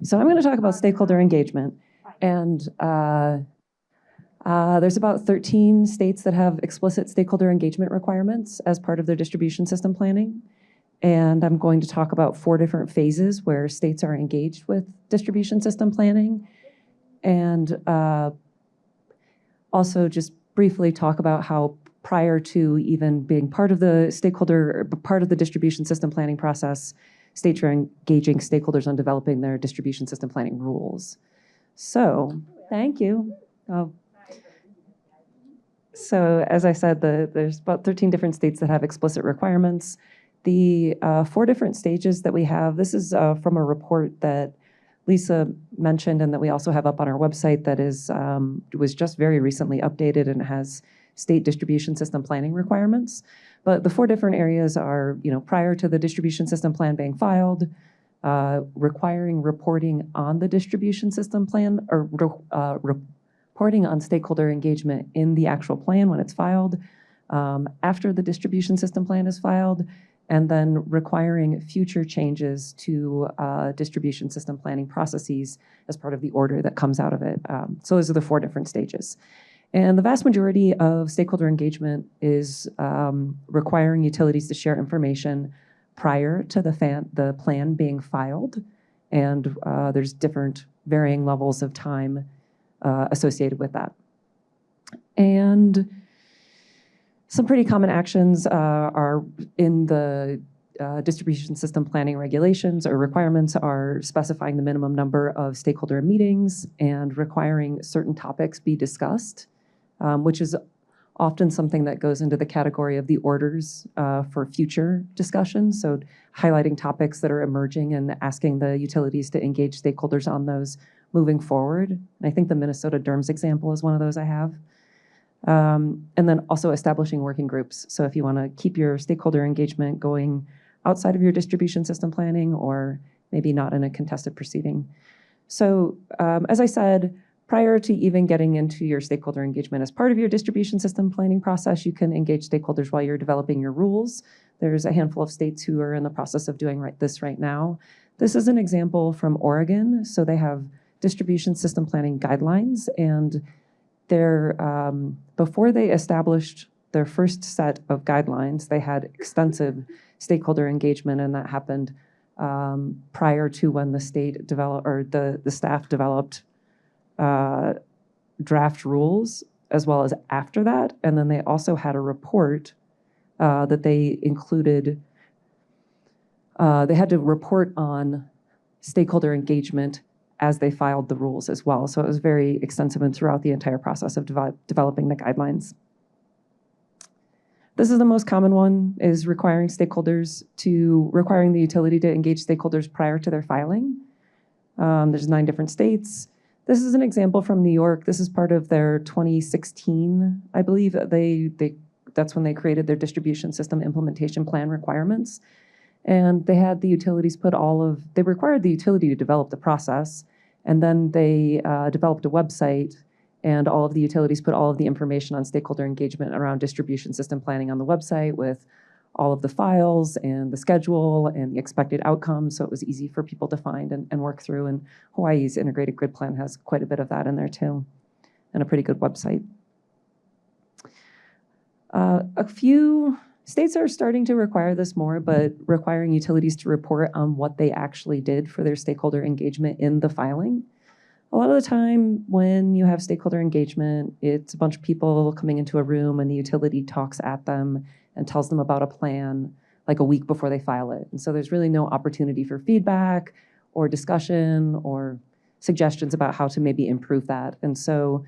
So I'm going to talk about stakeholder engagement. And there's about 13 states that have explicit stakeholder engagement requirements as part of their distribution system planning. And I'm going to talk about 4 different phases where states are engaged with distribution system planning. And also just briefly talk about how prior to even being part of the distribution system planning process, states are engaging stakeholders on developing their distribution system planning rules. So, thank you. So as I said, there's about 13 different states that have explicit requirements. The 4 different stages that we have, this is from a report that Lisa mentioned and that we also have up on our website that was just very recently updated and has state distribution system planning requirements. But the 4 different areas are, prior to the distribution system plan being filed, requiring reporting on the distribution system plan, or reporting on stakeholder engagement in the actual plan when it's filed, after the distribution system plan is filed, and then requiring future changes to distribution system planning processes as part of the order that comes out of it. So those are the 4 different stages. And the vast majority of stakeholder engagement is requiring utilities to share information prior to the plan being filed. And there's different varying levels of time associated with that. And some pretty common actions are in the distribution system planning regulations or requirements are specifying the minimum number of stakeholder meetings and requiring certain topics be discussed, which is often something that goes into the category of the orders for future discussions. So highlighting topics that are emerging and asking the utilities to engage stakeholders on those moving forward. And I think the Minnesota DERMS example is one of those I have. And then also establishing working groups. So if you want to keep your stakeholder engagement going outside of your distribution system planning or maybe not in a contested proceeding. So as I said, prior to even getting into your stakeholder engagement as part of your distribution system planning process, you can engage stakeholders while you're developing your rules. There's a handful of states who are in the process of doing this right now. This is an example from Oregon. So they have distribution system planning guidelines, and before they established their first set of guidelines, they had extensive stakeholder engagement, and that happened prior to when the state developed, or the staff developed draft rules, as well as after that. And then they also had a report that they included. They had to report on stakeholder engagement as they filed the rules as well. So it was very extensive and throughout the entire process of developing the guidelines. This is the most common one, is requiring the utility to engage stakeholders prior to their filing. There's 9 different states. This is an example from New York. This is part of their 2016, I believe. That's when they created their distribution system implementation plan requirements. And they had the utilities they required the utility to develop the process, and then they developed a website, and all of the utilities put all of the information on stakeholder engagement around distribution system planning on the website with all of the files and the schedule and the expected outcomes, so it was easy for people to find and work through. And Hawaii's integrated grid plan has quite a bit of that in there too, and a pretty good website. A few states are starting to require this more, but requiring utilities to report on what they actually did for their stakeholder engagement in the filing. A lot of the time when you have stakeholder engagement, it's a bunch of people coming into a room and the utility talks at them and tells them about a plan like a week before they file it. And so there's really no opportunity for feedback or discussion or suggestions about how to maybe improve that. And so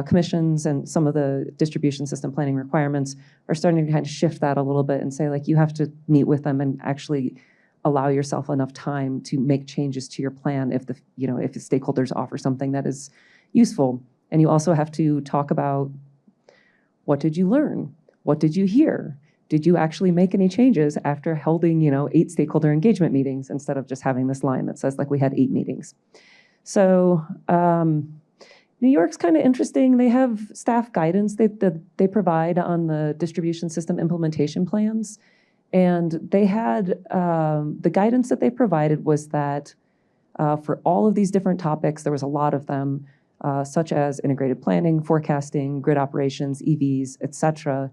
commissions and some of the distribution system planning requirements are starting to kind of shift that a little bit and say, you have to meet with them and actually allow yourself enough time to make changes to your plan if the stakeholders offer something that is useful. And you also have to talk about, what did you learn? What did you hear? Did you actually make any changes after holding 8 stakeholder engagement meetings instead of just having this line that says we had 8 meetings? So New York's kind of interesting. They have staff guidance they provide on the distribution system implementation plans. And they had, the guidance that they provided was that for all of these different topics. There was a lot of them, such as integrated planning, forecasting, grid operations, EVs, et cetera.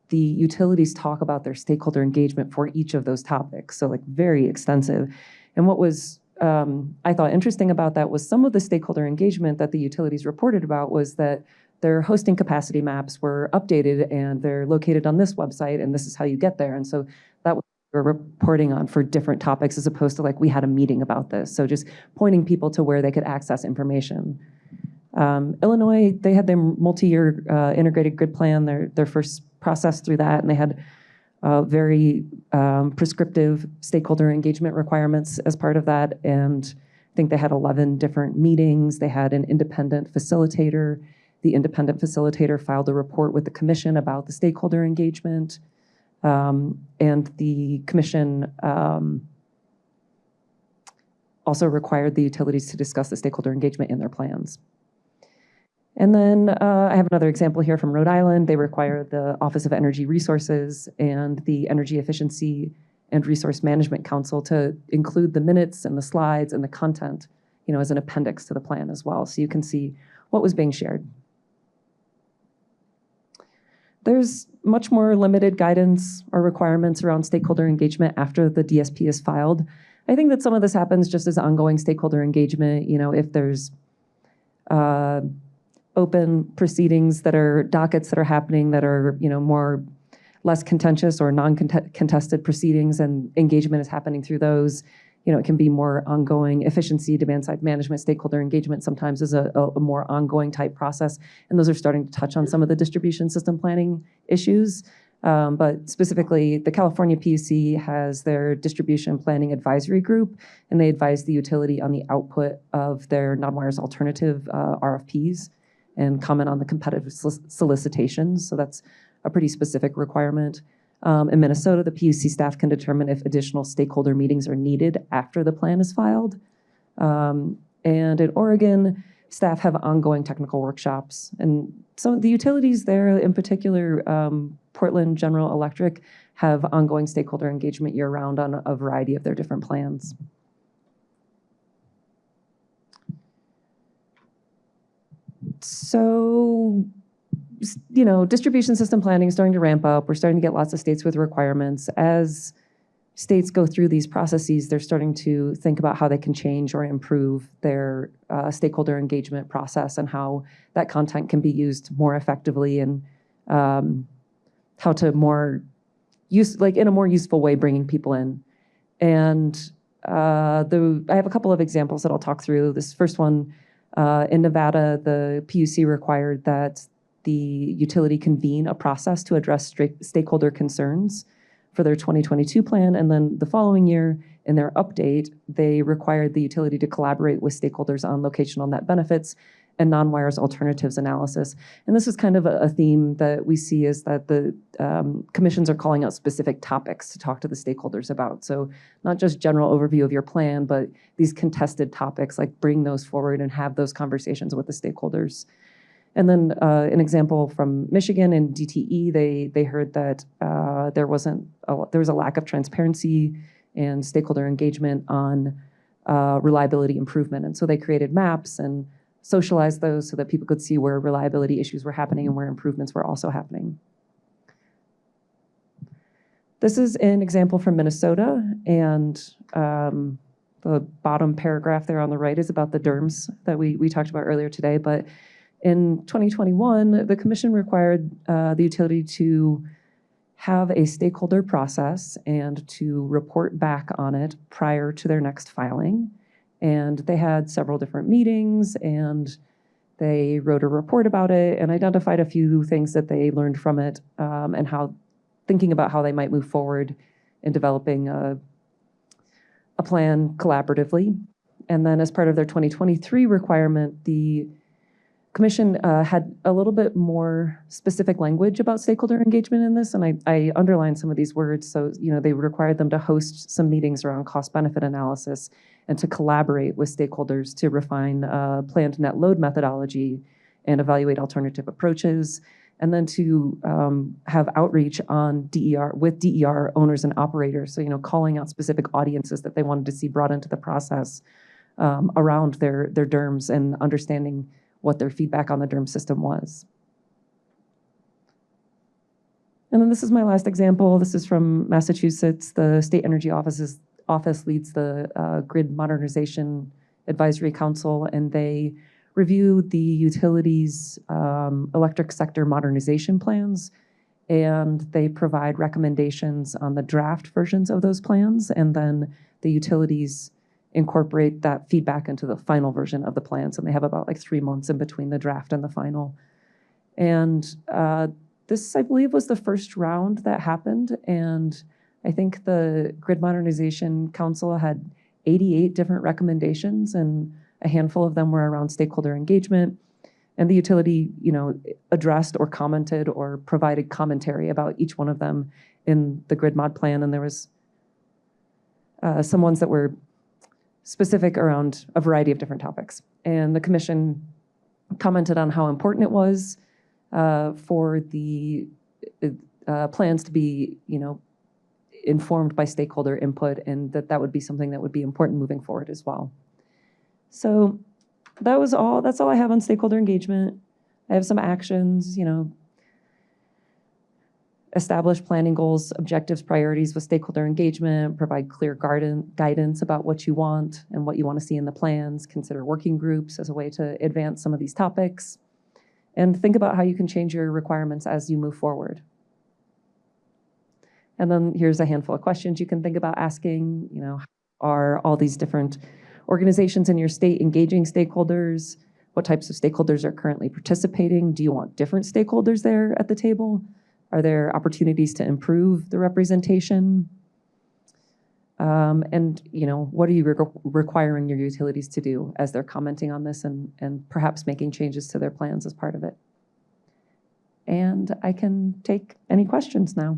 The utilities talk about their stakeholder engagement for each of those topics, so like very extensive. And what was I thought interesting about that was some of the stakeholder engagement that the utilities reported about was that their hosting capacity maps were updated and they're located on this website and this is how you get there. And so that was what we're reporting on for different topics as opposed to like we had a meeting about this. So just pointing people to where they could access information. Illinois, they had their multi-year integrated grid plan, their first process through that, and they had very prescriptive stakeholder engagement requirements as part of that. And I think they had 11 different meetings. They had an independent facilitator. The independent facilitator filed a report with the commission about the stakeholder engagement. And the commission also required the utilities to discuss the stakeholder engagement in their plans. And then I have another example here from Rhode Island. They require the Office of Energy Resources and the Energy Efficiency and Resource Management Council to include the minutes and the slides and the content, as an appendix to the plan as well, so you can see what was being shared. There's much more limited guidance or requirements around stakeholder engagement after the DSP is filed. I think that some of this happens just as ongoing stakeholder engagement, if there's open proceedings that are dockets that are happening that are, less contentious or non-contested proceedings and engagement is happening through those. It can be more ongoing. Efficiency, demand-side management, stakeholder engagement sometimes is a more ongoing type process. And those are starting to touch on some of the distribution system planning issues. But specifically, the California PUC has their distribution planning advisory group, and they advise the utility on the output of their non-wires alternative RFPs and comment on the competitive solicitations. So that's a pretty specific requirement. In Minnesota, the PUC staff can determine if additional stakeholder meetings are needed after the plan is filed. And in Oregon, staff have ongoing technical workshops. And some of the utilities there, in particular, Portland General Electric, have ongoing stakeholder engagement year-round on a variety of their different plans. So, distribution system planning is starting to ramp up. We're starting to get lots of states with requirements. As states go through these processes, they're starting to think about how they can change or improve their stakeholder engagement process and how that content can be used more effectively and how to in a more useful way, bringing people in. And I have a couple of examples that I'll talk through. This first one, in Nevada, the PUC required that the utility convene a process to address stakeholder concerns for their 2022 plan. And then the following year, in their update, they required the utility to collaborate with stakeholders on locational net benefits and non-wires alternatives analysis. And this is kind of a theme that we see is that the commissions are calling out specific topics to talk to the stakeholders about. So not just general overview of your plan, but these contested topics, like bring those forward and have those conversations with the stakeholders. And then an example from Michigan and DTE, they heard that there was a lack of transparency and stakeholder engagement on reliability improvement. And so they created maps and socialized those so that people could see where reliability issues were happening and where improvements were also happening. This is an example from Minnesota, and the bottom paragraph there on the right is about the DERMS that we talked about earlier today. But in 2021, the commission required the utility to have a stakeholder process and to report back on it prior to their next filing. And they had several different meetings, and they wrote a report about it and identified a few things that they learned from it, and thinking about how they might move forward in developing a plan collaboratively. And then as part of their 2023 requirement, the commission had a little bit more specific language about stakeholder engagement in this, and I underlined some of these words. So, they required them to host some meetings around cost-benefit analysis and to collaborate with stakeholders to refine planned net load methodology and evaluate alternative approaches, and then to have outreach on DER with DER owners and operators. So, calling out specific audiences that they wanted to see brought into the process. around their DERMS and understanding what their feedback on the DERM system was. And then this is my last example. This is from Massachusetts. The State Energy Office leads the Grid Modernization Advisory Council, and they review the utilities' electric sector modernization plans, and they provide recommendations on the draft versions of those plans, and then the utilities incorporate that feedback into the final version of the plans, and they have about like 3 months in between the draft and the final. And this, I believe, was the first round that happened, and I think the Grid Modernization Council had 88 different recommendations, and a handful of them were around stakeholder engagement. And the utility, addressed or commented or provided commentary about each one of them in the grid mod plan. And there was some ones that were specific around a variety of different topics. And the commission commented on how important it was for the plans to be, informed by stakeholder input, and that would be something that would be important moving forward as well. So that's all I have on stakeholder engagement. I have some actions, establish planning goals, objectives, priorities with stakeholder engagement, provide clear guidance about what you want and what you want to see in the plans, consider working groups as a way to advance some of these topics, and think about how you can change your requirements as you move forward. And then here's a handful of questions you can think about asking. Are all these different organizations in your state engaging stakeholders? What types of stakeholders are currently participating? Do you want different stakeholders there at the table? Are there opportunities to improve the representation? And what are you requiring your utilities to do as they're commenting on this and perhaps making changes to their plans as part of it? And I can take any questions now.